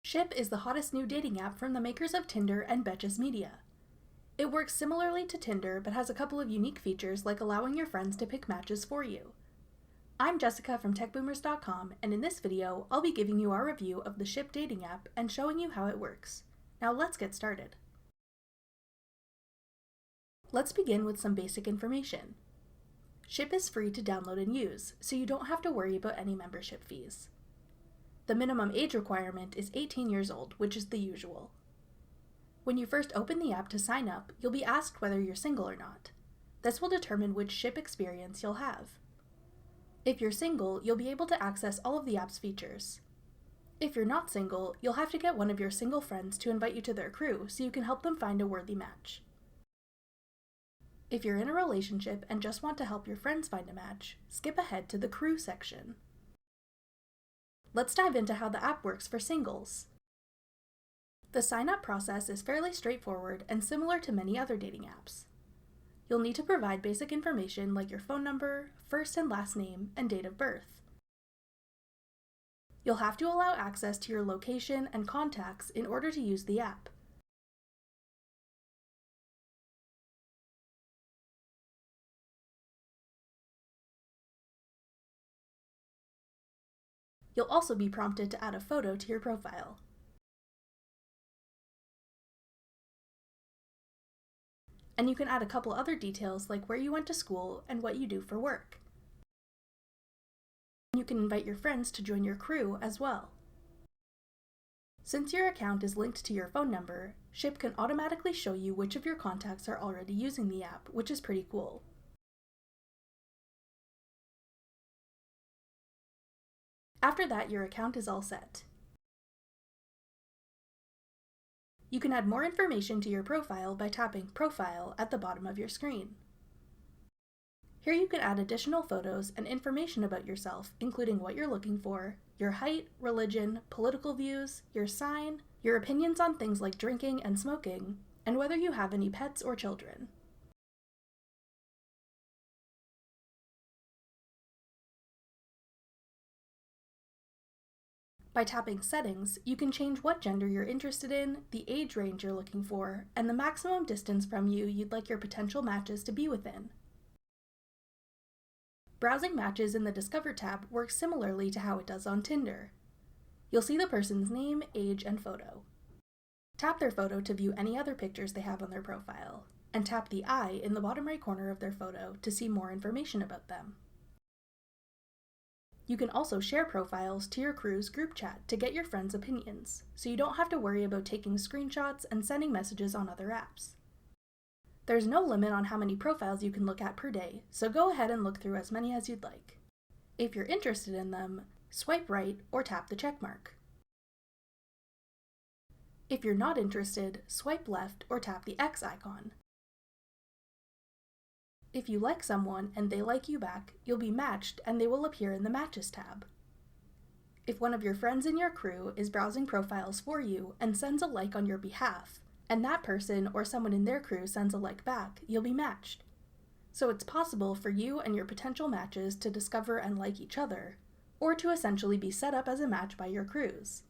Ship is the hottest new dating app from the makers of Tinder and Betches Media. It works similarly to Tinder but has a couple of unique features like allowing your friends to pick matches for you. I'm Jessica from techboomers.com, and in this video, I'll be giving you our review of the Ship dating app and showing you how it works. Now let's get started. Let's begin with some basic information. Ship is free to download and use, so you don't have to worry about any membership fees. The minimum age requirement is 18 years old, which is the usual. When you first open the app to sign up, you'll be asked whether you're single or not. This will determine which Ship experience you'll have. If you're single, you'll be able to access all of the app's features. If you're not single, you'll have to get one of your single friends to invite you to their crew so you can help them find a worthy match. If you're in a relationship and just want to help your friends find a match, skip ahead to the crew section. Let's dive into how the app works for singles. The sign-up process is fairly straightforward and similar to many other dating apps. You'll need to provide basic information like your phone number, first and last name, and date of birth. You'll have to allow access to your location and contacts in order to use the app. You'll also be prompted to add a photo to your profile. And you can add a couple other details like where you went to school and what you do for work. You can invite your friends to join your crew as well. Since your account is linked to your phone number, Ship can automatically show you which of your contacts are already using the app, which is pretty cool. After that, your account is all set. You can add more information to your profile by tapping Profile at the bottom of your screen. Here you can add additional photos and information about yourself, including what you're looking for, your height, religion, political views, your sign, your opinions on things like drinking and smoking, and whether you have any pets or children. By tapping Settings, you can change what gender you're interested in, the age range you're looking for, and the maximum distance from you you'd like your potential matches to be within. Browsing matches in the Discover tab works similarly to how it does on Tinder. You'll see the person's name, age, and photo. Tap their photo to view any other pictures they have on their profile, and tap the eye in the bottom right corner of their photo to see more information about them. You can also share profiles to your crew's group chat to get your friends' opinions, so you don't have to worry about taking screenshots and sending messages on other apps. There's no limit on how many profiles you can look at per day, so go ahead and look through as many as you'd like. If you're interested in them, swipe right or tap the check mark. If you're not interested, swipe left or tap the X icon. If you like someone and they like you back, you'll be matched and they will appear in the Matches tab. If one of your friends in your crew is browsing profiles for you and sends a like on your behalf, and that person or someone in their crew sends a like back, you'll be matched. So it's possible for you and your potential matches to discover and like each other, or to essentially be set up as a match by your crews.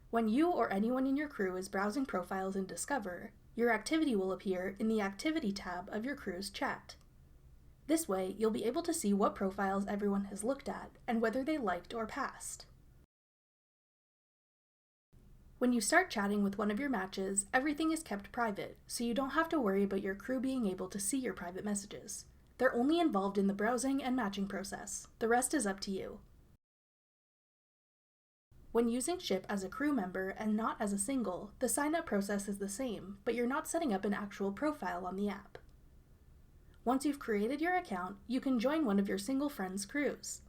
When you or anyone in your crew is browsing profiles in Discover, your activity will appear in the Activity tab of your crew's chat. This way, you'll be able to see what profiles everyone has looked at and whether they liked or passed. When you start chatting with one of your matches, everything is kept private, so you don't have to worry about your crew being able to see your private messages. They're only involved in the browsing and matching process. The rest is up to you. When using Ship as a crew member and not as a single, the sign-up process is the same, but you're not setting up an actual profile on the app. Once you've created your account, you can join one of your single friends' crews.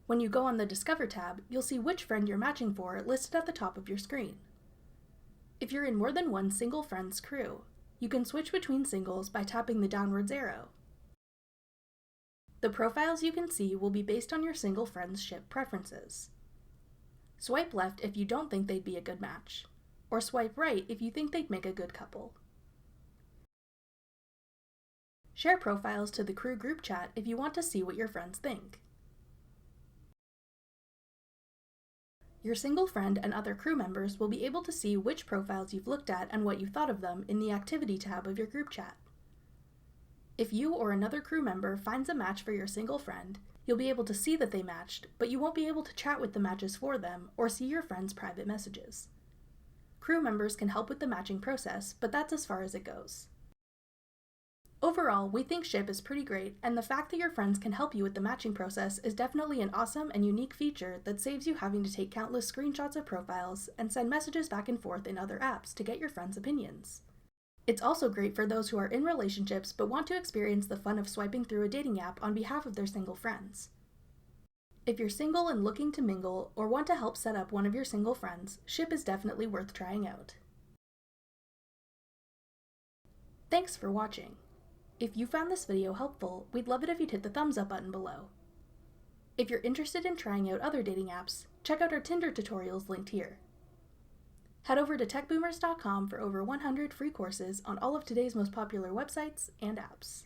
When you go on the Discover tab, you'll see which friend you're matching for listed at the top of your screen. If you're in more than one single friend's crew, you can switch between singles by tapping the downwards arrow. The profiles you can see will be based on your single friend's Ship preferences. Swipe left if you don't think they'd be a good match, or swipe right if you think they'd make a good couple. Share profiles to the crew group chat if you want to see what your friends think. Your single friend and other crew members will be able to see which profiles you've looked at and what you thought of them in the Activity tab of your group chat. If you or another crew member finds a match for your single friend, you'll be able to see that they matched, but you won't be able to chat with the matches for them or see your friend's private messages. Crew members can help with the matching process, but that's as far as it goes. Overall, we think Ship is pretty great, and the fact that your friends can help you with the matching process is definitely an awesome and unique feature that saves you having to take countless screenshots of profiles and send messages back and forth in other apps to get your friends' opinions. It's also great for those who are in relationships but want to experience the fun of swiping through a dating app on behalf of their single friends. If you're single and looking to mingle or want to help set up one of your single friends, Ship is definitely worth trying out. Thanks for watching. If you found this video helpful, we'd love it if you'd hit the thumbs up button below. If you're interested in trying out other dating apps, check out our Tinder tutorials linked here. Head over to techboomers.com for over 100 free courses on all of today's most popular websites and apps.